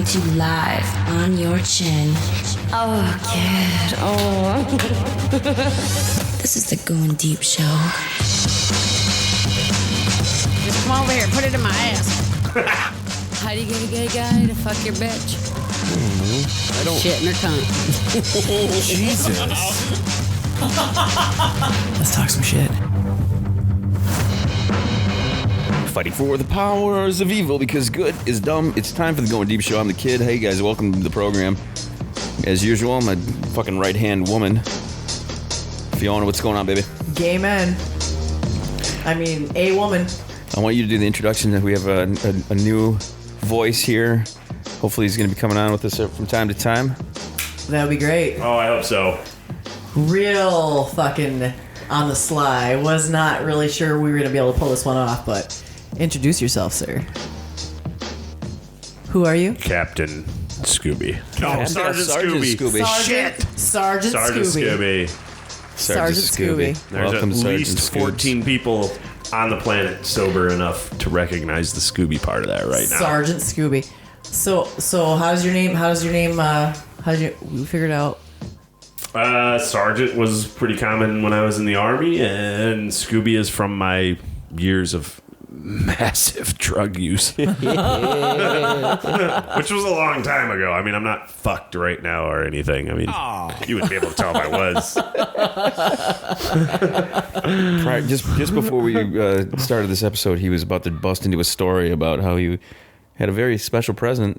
coming to you live on your chin. Oh, kid. Oh. This is the Goin Deep Show. Just come over here, put it in my ass. How do you get a gay guy to fuck your bitch? I don't. Shit in her cunt. Jesus. Let's talk some shit. Fighting for the powers of evil because good is dumb. It's time for the Goin Deep Show. I'm the kid. Hey guys, welcome to the program. As usual, my fucking right-hand woman, Fiona. What's going on, baby? Gay men. I mean, a woman. I want you to do the introduction. We have a new voice here. Hopefully he's going to be coming on with us from time to time. That would be great. Oh, I hope so. Real fucking on the sly. Was not really sure we were going to be able to pull this one off, but introduce yourself, sir. Who are you? Captain Scooby. No, Sergeant Scooby. Sergeant Scooby. Sergeant Scooby. There's Welcome, at Sergeant least Scoobs. 14 people on the planet sober enough to recognize the Scooby part of that right now. Sergeant Scooby. So how's your name? How did you figure it out? Sergeant was pretty common when I was in the Army, and Scooby is from my years of massive drug use. Which was a long time ago. I mean, I'm not fucked right now or anything. I mean, you would be able to tell if I was. Just before we started this episode, he was about to bust into a story about how he had a very special present.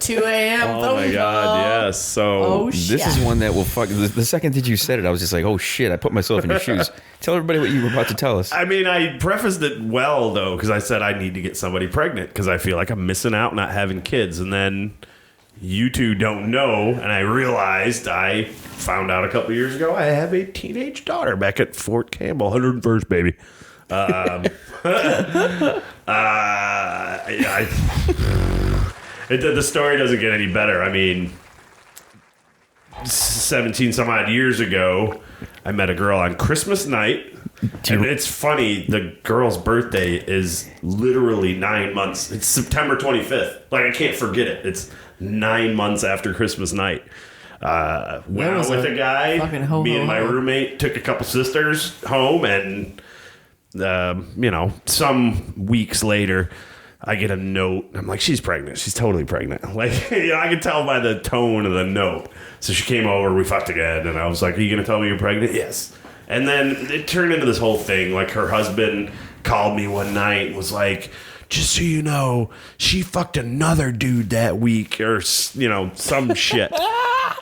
2 a.m. Oh my God, yes. So This is one that will fuck. The second that you said it, I was just like, oh shit, I put myself in your shoes. Tell everybody what you were about to tell us. I mean, I prefaced it well, though, because I said I need to get somebody pregnant because I feel like I'm missing out not having kids. And then you two don't know, and I realized I found out a couple years ago I have a teenage daughter back at Fort Campbell, 101st, baby. The story doesn't get any better. I mean, 17 some odd years ago, I met a girl on Christmas night. And it's funny, the girl's birthday is literally 9 months. It's September 25th. Like, I can't forget it. It's 9 months after Christmas night. Went out with a guy. Me and my roommate took a couple sisters home, and some weeks later, I get a note. I'm like, she's pregnant. She's totally pregnant. Like, I could tell by the tone of the note. So she came over. We fucked again. And I was like, are you going to tell me you're pregnant? Yes. And then it turned into this whole thing. Like, her husband called me one night and was like, just so you know, she fucked another dude that week, or, some shit.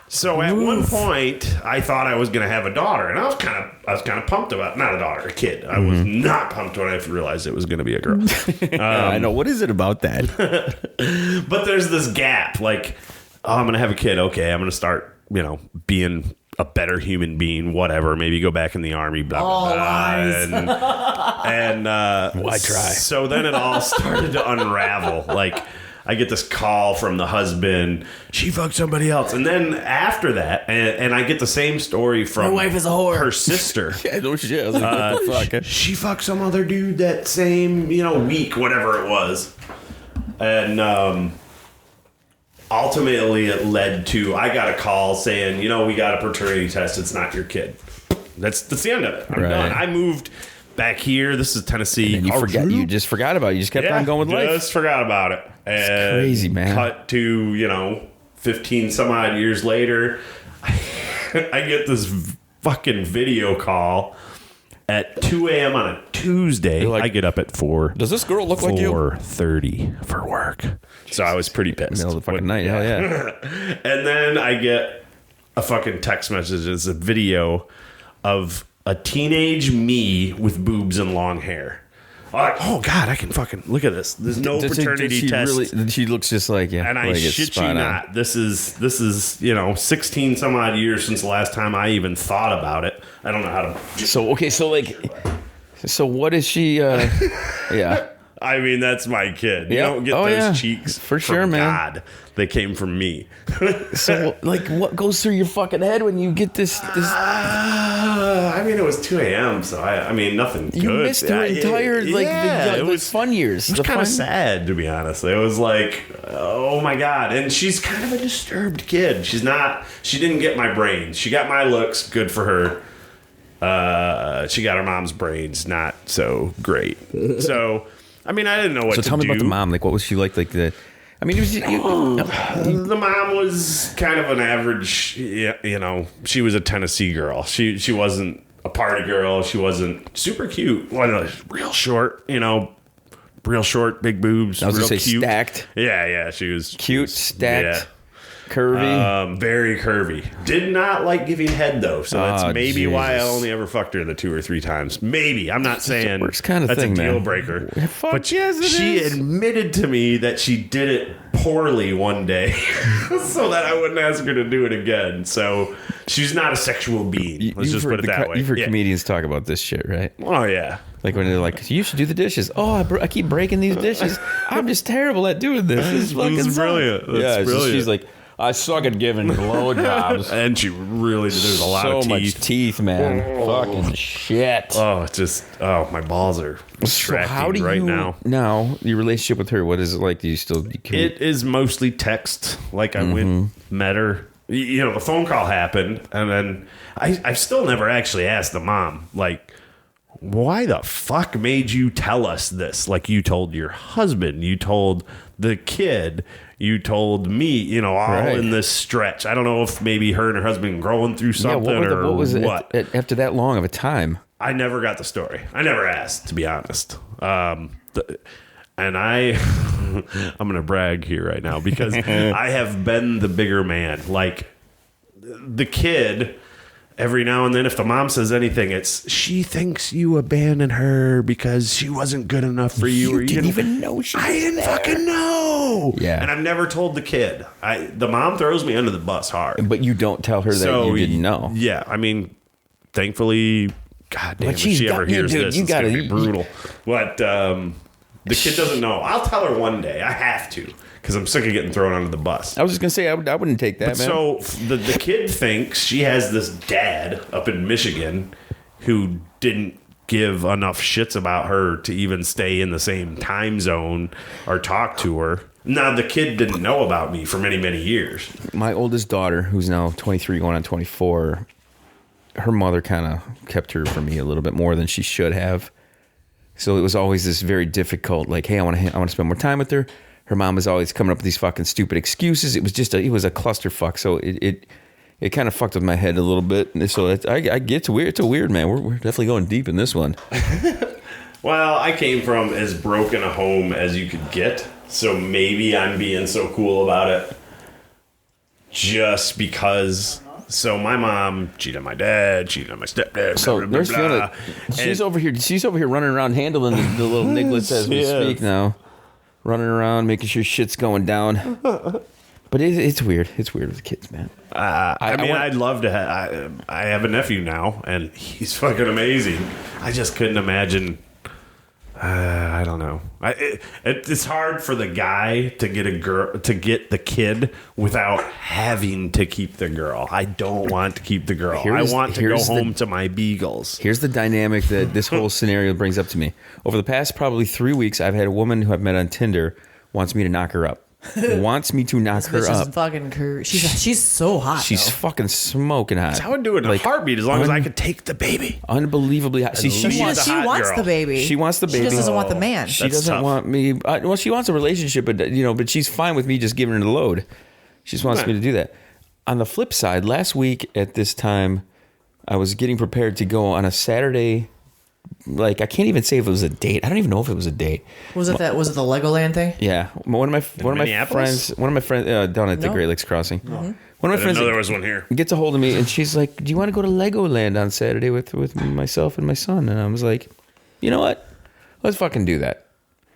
So at one point, I thought I was going to have a daughter, and I was kind of pumped about not a daughter, a kid. I was not pumped when I realized it was going to be a girl. I know. What is it about that? But there's this gap. Like, I'm going to have a kid. Okay, I'm going to start, being a better human being. Whatever. Maybe go back in the Army. Blah blah blah. And why try? So then it all started to unravel. Like, I get this call from the husband. She fucked somebody else. And then after that, and I get the same story from my wife is a whore. Her sister. Yeah, no shit. I was like, what the fuck? She fucked some other dude that same, week, whatever it was. And ultimately it led to, I got a call saying, we got a paternity test. It's not your kid. That's the end of it. I'm done. I moved back here. This is Tennessee. And you just forgot about it. You just kept on going with life. Just forgot about it. And it's crazy, man. Cut to, 15 some odd years later, I get this fucking video call at 2 a.m. on a Tuesday. Like, I get up at 4. Does this girl look like you? 4:30 for work. So I was pretty pissed. Middle of the fucking night. Hell yeah. And then I get a fucking text message. It's a video of a teenage me with boobs and long hair. I'm like, oh God, I can fucking look at this. There's no paternity test. She looks just like you. And I shit you not. This is 16 some odd years since the last time I even thought about it. I don't know how to. So what is she? Yeah. I mean, that's my kid. You Yeah. don't get Oh, those yeah. cheeks For from sure, man. God. They came from me. So, like, what goes through your fucking head when you get this? I mean, it was 2 a.m., so I mean, nothing good. You missed her entire it was fun years. It was kind of sad, to be honest. It was like, oh my God. And she's kind of a disturbed kid. She didn't get my brains. She got my looks, good for her. She got her mom's brains, not so great. So, I mean, I didn't know what to do. So tell me about the mom. Like, what was she like? Like I mean, it was the mom was kind of an average, you know, she was a Tennessee girl. She wasn't a party girl. She wasn't super cute. Real short, you know, real short, big boobs. I was real going to say cute. stacked. Yeah, she was Cute, stacked, curvy. very curvy. Did not like giving head though, so that's maybe why I Jesus. only ever fucked her the 2 or 3 times. Maybe. I'm not saying worst kind of that's thing, a deal man. breaker. Fuck But yes, it she is. admitted to me that she did it poorly one day, so that I wouldn't ask her to do it again. So she's not a sexual being. Let's just put it that way. You've heard Yeah. comedians talk about this shit, right? Oh yeah. Like when they're like, "You should do the dishes." Oh, I keep breaking these dishes. I'm just terrible at doing this. This is fucking This is brilliant. sucks. That's Yeah, so brilliant. she's like, "I suck at giving blowjobs." And she really there's a lot so of much teeth. teeth, man. Fucking shit. Oh, it's just my balls are So distracting how do right you now. your relationship with her? What is it like? Do you still? It is mostly text. Like I went, met her. You know, the phone call happened, and then I've still never actually asked the mom, like, why the fuck made you tell us this? Like, you told your husband, you told the kid, you told me, you know, all Right. in this stretch. I don't know if maybe her and her husband growing through something what was it what. after that long of a time? I never got the story. I never asked, to be honest. And I'm going to brag here right now because I have been the bigger man. Like, the kid, every now and then, if the mom says anything, it's, she thinks you abandoned her because she wasn't good enough for you. You didn't even know she was I didn't there. fucking know. Yeah. And I've never told the kid. The mom throws me under the bus hard. But you don't tell her that you didn't know. Yeah, I mean, thankfully, God damn, But if she's she ever got you, hears dude. this, You it's going to gotta- be brutal. But the kid doesn't know. I'll tell her one day. I have to, because I'm sick of getting thrown under the bus. I was just gonna say I wouldn't take that, man. So the kid thinks she has this dad up in Michigan who didn't give enough shits about her to even stay in the same time zone or talk to her. Now, the kid didn't know about me for many, many years. My oldest daughter, who's now 23 going on 24, her mother kind of kept her from me a little bit more than she should have. So it was always this very difficult, like, hey, I want to spend more time with her. Her mom was always coming up with these fucking stupid excuses. It was just it was a clusterfuck. So it kind of fucked with my head a little bit. And so I get it's weird. It's a weird, man. We're definitely going deep in this one. Well, I came from as broken a home as you could get, so maybe I'm being so cool about it just because. So my mom cheated on my dad, cheated on my stepdad. So blah, blah, there's blah, Fiona. blah. She's over here running around handling the little nigglets as we Yes. speak now. Running around, making sure shit's going down. But it's weird. It's weird with the kids, man. I mean, I'd love to have. I have a nephew now, and he's fucking amazing. I just couldn't imagine. I don't know. It's hard for the guy to get a girl to get the kid without having to keep the girl. I don't want to keep the girl. I want to go home to my beagles. Here's the dynamic that this whole scenario brings up to me. Over the past probably 3 weeks, I've had a woman who I've met on Tinder wants me to knock her up. Wants me to knock her Bitch is up. fucking she's so hot. She's though. fucking smoking hot. I would do it in a heartbeat as long as I could take the baby. Unbelievably hot. See, She she wants- wants. a hot wants girl. the baby. She wants the She baby. just doesn't want the man. She That's doesn't tough. want me. Well, she wants a relationship, but she's fine with me just giving her the load. She just wants me to do that. On the flip side, last week at this time, I was getting prepared to go on a Saturday. Like, I can't even say if it was a date. I don't even know if it was a date. Was it the Legoland thing? Yeah, one of my Minneapolis? friends down at the No. Great Lakes Crossing. One of my I friends didn't know there was one here. gets a hold of me and she's like, "Do you want to go to Legoland on Saturday with myself and my son?" And I was like, "You know what? Let's fucking do that."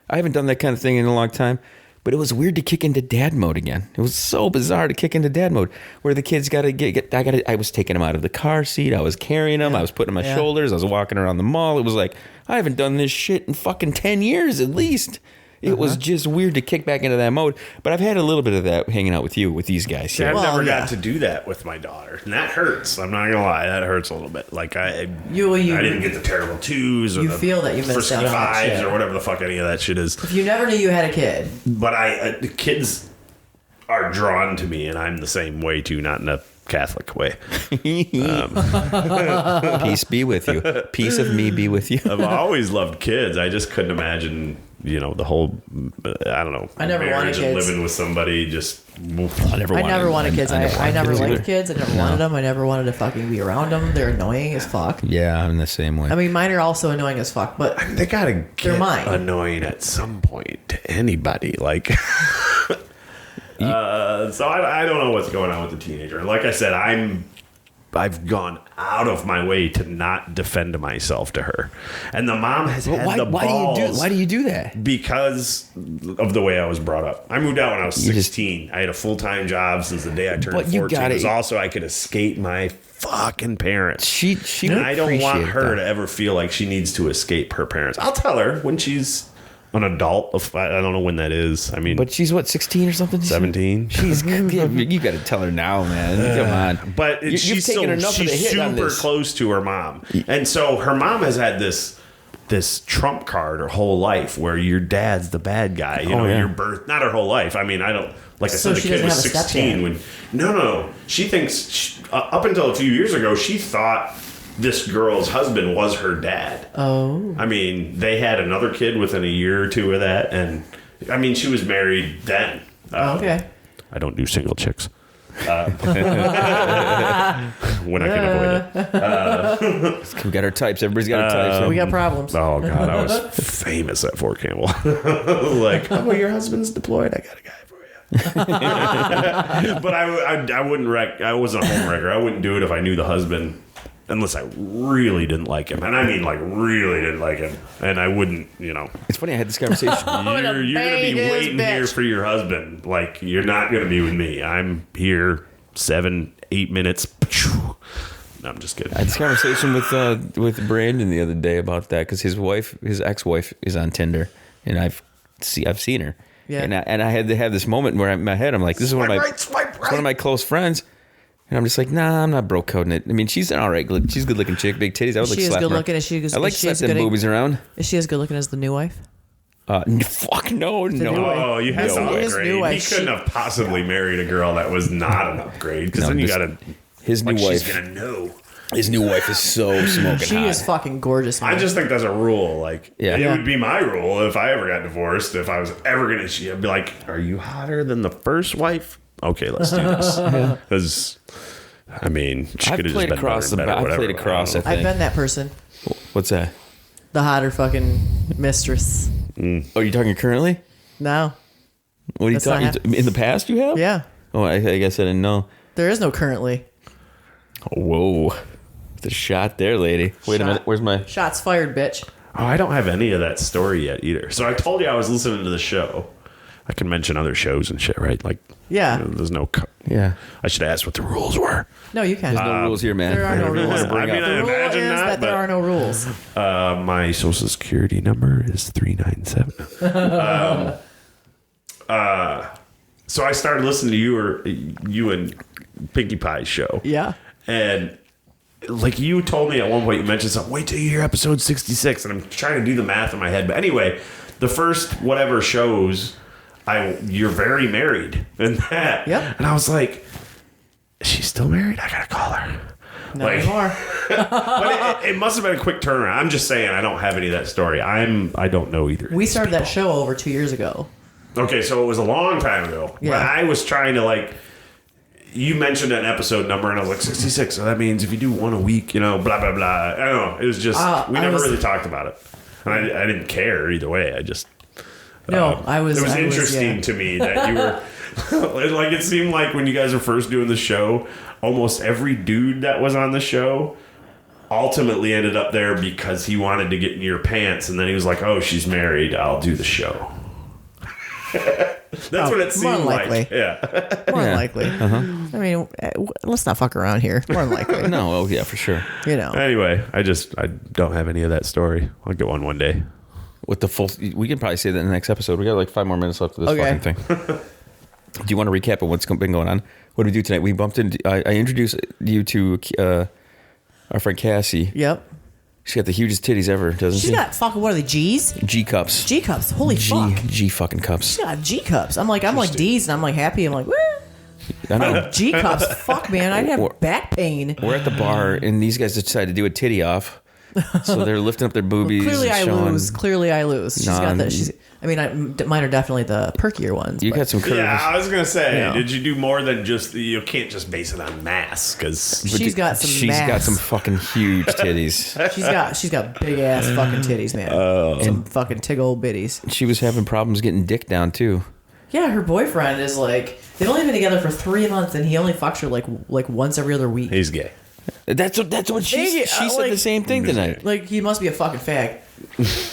I haven't done that kind of thing in a long time, But it was weird to kick into dad mode again. It was so bizarre to kick into dad mode where the kids got to I was taking them out of the car seat. I was carrying them. I was putting them on my shoulders. I was walking around the mall. It was like, I haven't done this shit in fucking 10 years at least. It was just weird to kick back into that mode. But I've had a little bit of that hanging out with you, with these guys. See, I've never got to do that with my daughter. And that hurts. I'm not going to lie. That hurts a little bit. Like, I didn't get the terrible twos or you the feel that you missed out on that fives shit. or whatever the fuck any of that shit is. If you never knew you had a kid. But the kids are drawn to me, and I'm the same way, too, not in a Catholic way. Peace be with you. Peace of me be with you. I've always loved kids. I just couldn't imagine, the whole, I don't know, I never wanted marriage and kids. living with somebody. Just I never wanted kids. I never liked kids. I never wanted them. I never wanted to fucking be around them. They're annoying as fuck. Yeah, I'm the same way. I mean, mine are also annoying as fuck, but they gotta get mine. annoying at some point to anybody. Like, so I don't know what's going on with the teenager. Like I said, I've gone out of my way to not defend myself to her, and the mom has had the balls. Why do you do that? Because of the way I was brought up. I moved out when I was 16. I had a full-time job since the day I turned 14. It was also I could escape my fucking parents. And I don't want her to ever feel like she needs to escape her parents. I'll tell her when she's an adult. I don't know when that is. I mean, but she's what, 16 or something? 17. She's you got to tell her now, man. Come on. But she's super close to her mom, and so her mom has had this trump card her whole life, where your dad's the bad guy. Your birth, not her whole life. I mean, I don't. Like I said, the kid was 16 when. No. She thinks up until a few years ago, she thought this girl's husband was her dad. Oh. I mean, they had another kid within a year or two of that, and I mean, she was married then. Okay. I don't do single chicks. When I can avoid it. We got our types. Everybody's got our types. We got problems. Oh, God. I was famous at Fort Campbell. Like, your husband's deployed. I got a guy for you. But I wouldn't I wasn't a home wrecker. I wouldn't do it if I knew the husband, unless I really didn't like him. And I mean, like, really didn't like him. And I wouldn't, It's funny, I had this conversation. You're going to be waiting here for your husband. Like, you're not going to be with me. I'm here 7-8 minutes. No, I'm just kidding. I had this conversation with Brandon the other day about that, because his ex-wife is on Tinder, and I've seen her. Yeah. And I had to have this moment where in my head I'm like, this is one of my close friends. And I'm just like, nah, I'm not broke coding it. I mean, she's an all right, she's a good looking chick, big titties. I would like slap her. She is good looking. I like slapping them boobies around. Is she as good looking as the new wife? Fuck no. Oh, you had to upgrade. He couldn't have possibly married a girl that was not an upgrade, because then you got to. His new wife. She's gonna know. His new wife is so smoking She hot. is fucking gorgeous, man. I just think that's a rule. Like, it would be my rule if I ever got divorced. If I was ever gonna, I'd be like, "Are you hotter than the first wife? Okay, let's do this." Because, I mean, she could have just been better. I've played across. I've been that person. What's that? The hotter fucking mistress. Oh, are you talking currently? No. What are you talking? In the past, you have? Yeah. Oh, I guess I didn't know. There is no currently. Whoa. The shot there, lady. Wait a minute. Where's my... Shots fired, bitch. Oh, I don't have any of that story yet either. So I told you I was listening to the show. I can mention other shows and shit, right? Like, yeah. There's no... Yeah. I should have asked what the rules were. No, you can't. There's no rules here, man. There are no rules. I mean, I imagine is that there are no rules. My social security number is 397. So I started listening to you and Pinkie Pie's show. Yeah. And like you told me at one point, you mentioned something, wait till you hear episode 66. And I'm trying to do the math in my head. But anyway, the first whatever shows, you're very married in that. Yep. And I was like, is she still married? I got to call her. Not anymore. But it must have been a quick turnaround. I'm just saying I don't have any of that story. I don't know either. We started that show over 2 years ago. Okay, so it was a long time ago. Yeah. But I was trying to you mentioned an episode number, and I was like, 66. So that means if you do one a week, blah, blah, blah. I don't know. It was just, we never really talked about it. And I didn't care either way. I just... No, I was... It was interesting to me that you were... like, it seemed like when you guys were first doing the show, almost every dude that was on the show ultimately ended up there because he wanted to get in your pants. And then he was like, oh, she's married. I'll do the show. That's what it more seemed likely. like. Yeah. More than Yeah. likely. I mean, let's not fuck around here. More than likely. No, oh yeah, for sure. You know. Anyway, I don't have any of that story. I'll get one day. With the full, we can probably say that in the next episode. We got like 5 more minutes left of this Okay. fucking thing. Do you want to recap of what's been going on? What did we do tonight? We bumped into. I introduced you to our friend Cassie. Yep. She got the hugest titties ever, doesn't she? She's got fucking, what are they, G's? G cups. G cups. Holy fuck. G fucking cups. She got G cups. I'm like D's and I'm like happy. I'm like, woo. I know. G cups. Fuck, man. I'd Or- have back pain. We're at the bar and these guys decided to do a titty off. So they're lifting up their boobies. Clearly, and I showing- lose. Clearly, I lose. She's got that. Mine are definitely the perkier ones. You but- got some curves. Yeah, I was gonna say, Yeah. did you do more than just? You can't just base it on mass because She's got some. She's got mass. some fucking huge titties. She's got big ass fucking titties, man. Some fucking tig old bitties. She was having problems getting dick down too. Yeah, her boyfriend is like, they've only been together for 3 months, and he only fucks her like once every other week. he's gay. That's what she said like- the same thing tonight. Like, he must be a fucking fag.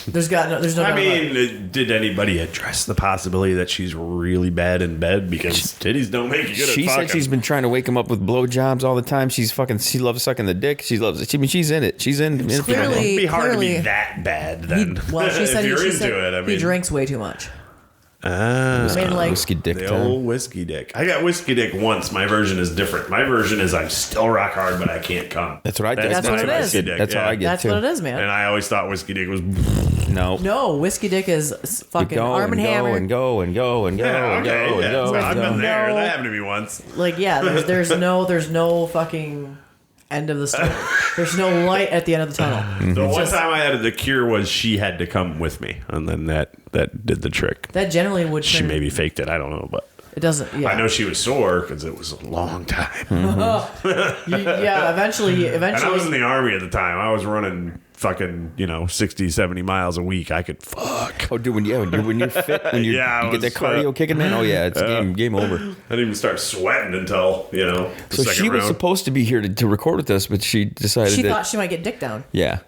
There's no. I doubt about it. mean, did anybody address the possibility that she's really bad in bed because titties don't make you good She at fucking? said she's been trying to wake him up with blowjobs all the time. She loves sucking the dick. She loves it. I mean, she's in it. She's in it. Clearly- It'd be hard to clearly- be that bad then. Well, she said, if you're she into said it, I mean, he drinks way too much. Ah, I mean, like, whiskey dick the time. old whiskey dick. I got whiskey dick once. My version is different. My version is I'm still rock hard, but I can't come. That's what I did. That's what my it is. whiskey dick, That's how I get That's too. what it is, man. And I always thought whiskey dick was. No. No, whiskey dick is fucking Go Arm and and go Hammer. and go and go and go Yeah, and okay, go yeah. and go. So I've and been go. there. No. That happened to me once. Like, yeah, there's no fucking end of the story. There's no light at the end of the tunnel. The one time I had the cure was she had to come with me, and then that did the trick. That generally would. She turn- maybe faked it. I don't know, but It doesn't. Yeah. I know she was sore because it was a long time. Yeah. Eventually. And I was in the army at the time. I was running fucking 60, 70 miles a week. I could fuck. Oh, dude, when you're fit, when Yeah, you I get that was, cardio kicking in, oh yeah, it's game over. I didn't even start sweating until the So second she was round. supposed to be here to record with us, but she decided She that thought she might get dick down. yeah.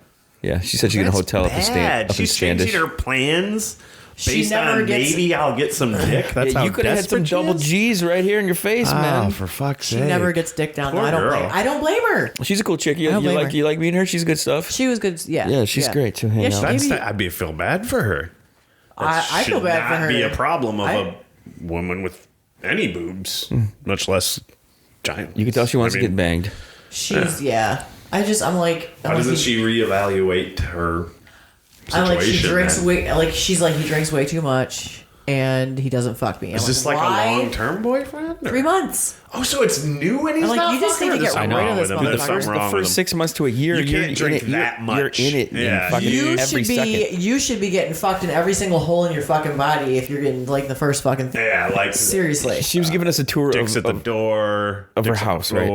She said she's in a That's hotel up in bad. Up in She's changing Standish. her plans She based never on gets- maybe I'll get some dick. That's Yeah, how you could have had some desperate she double is? G's right here in your face, Oh, man. for fuck's She sake. never gets dick down. Poor No, girl. I don't blame her. She's a cool chick. You I don't blame her. like meeting her? She's good stuff. She was good. Yeah. Yeah, she's great to hang out. That's maybe- I'd feel bad for her. I feel bad for her. Should not be a problem of I- a woman with any boobs, much less giant. You can tell she wants to get banged. She's I'm like. Why doesn't she reevaluate her situation? I'm like, she drinks then? way. Like, she's like, he drinks way too much, and he doesn't fuck me. I'm Is this like why? a long-term boyfriend? or- 3 months. Oh, so it's new and he's I'm like, not you just fucking, need to or get there's rid something of wrong this with him? There's motherfucker. something wrong The with first him. 6 months to a year, You you're can't drink in it, that much. You're in it. Yeah, fucking you every should be. second. You should be getting fucked in every single hole in your fucking body if you're getting like the first fucking. Yeah, like Seriously. She was giving us a tour dicks at of the door of her dicks on the house, right?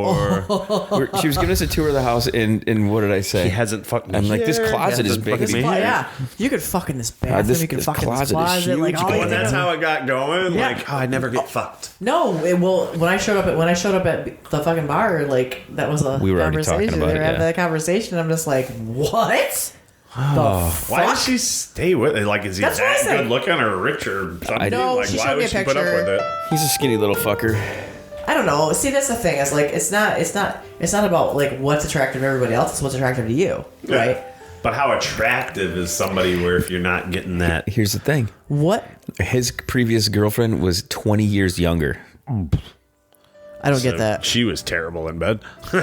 floor. She was giving us a tour of the house, and what did I say? He hasn't fucked me. I'm like, this here. closet He is hasn't big fucked as me fuck. here. Yeah, you could fuck in this bathroom. this you could fuck in this closet is closet. Like, huge. all Oh, you and think that's of- how it got going. Yeah. Like, I never get fucked. No, when I showed up at the fucking bar, like that was a We were already conversation. talking about They it, were having yeah. that conversation. I'm just like, what? Why fuck? does she stay with it? Like, is he That's what I that said. good looking or rich or something? No, like, she why showed me would a she put up picture. with it? He's a skinny little fucker. I don't know. See, that's the thing. It's like it's not about like what's attractive to everybody else. It's what's attractive to you, right? But how attractive is somebody where if you're not getting that? Here's the thing. What? His previous girlfriend was 20 years younger. I don't get that. She was terrible in bed. She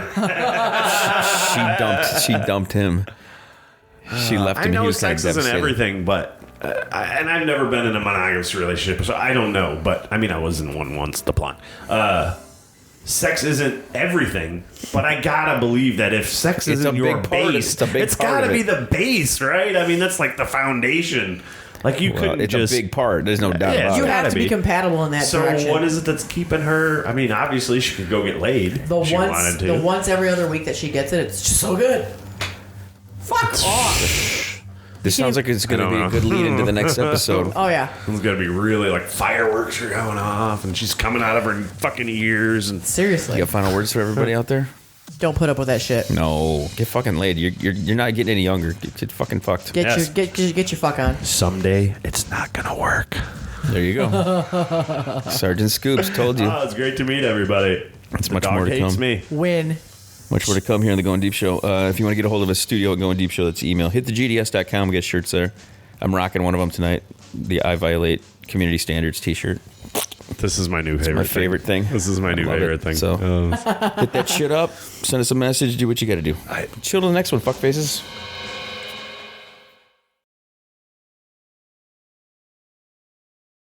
dumped him. She left I him. know He was kind sex of isn't devastated. everything, but and I've never been in a monogamous relationship, so I don't know. But I mean, I was in one once. The plot. Sex isn't everything, but I gotta believe that if sex It's isn't a your big part of it. base, It's a big it's part gotta of be it. the base, right? I mean, that's like the foundation. Like you Well, couldn't it's just a big part. There's no doubt Yeah, about You it. have gotta to be be. compatible in that So direction. what is it that's keeping her? I mean, obviously she could go get laid. the if she once wanted to. the once every other week that she gets it, it's just so good. Fuck off. This sounds like it's going to I be don't a good lead into the next episode. Oh yeah. It's gonna be really like fireworks are going off, and she's coming out of her fucking ears, and Seriously. You got final words for everybody out there? Don't put up with that shit. No, get fucking laid. You're not getting any younger. Get fucking fucked. Get Yes. your fuck on. someday it's not gonna work. There you go. Sergeant Scoops told you. Oh, it's great to meet everybody. It's The much dog more to hates come. me. Win. Much more to come here on the Goin Deep Show. If you want to get a hold of us, studio at Goin Deep Show, that's email. Hit the GDS.com. We got shirts there. I'm rocking one of them tonight. The I Violate Community Standards t-shirt. This is my new favorite. My favorite thing. This is my new love favorite it. thing. So hit that shit up. Send us a message. Do what you got to do. Chill to the next one. Fuck faces.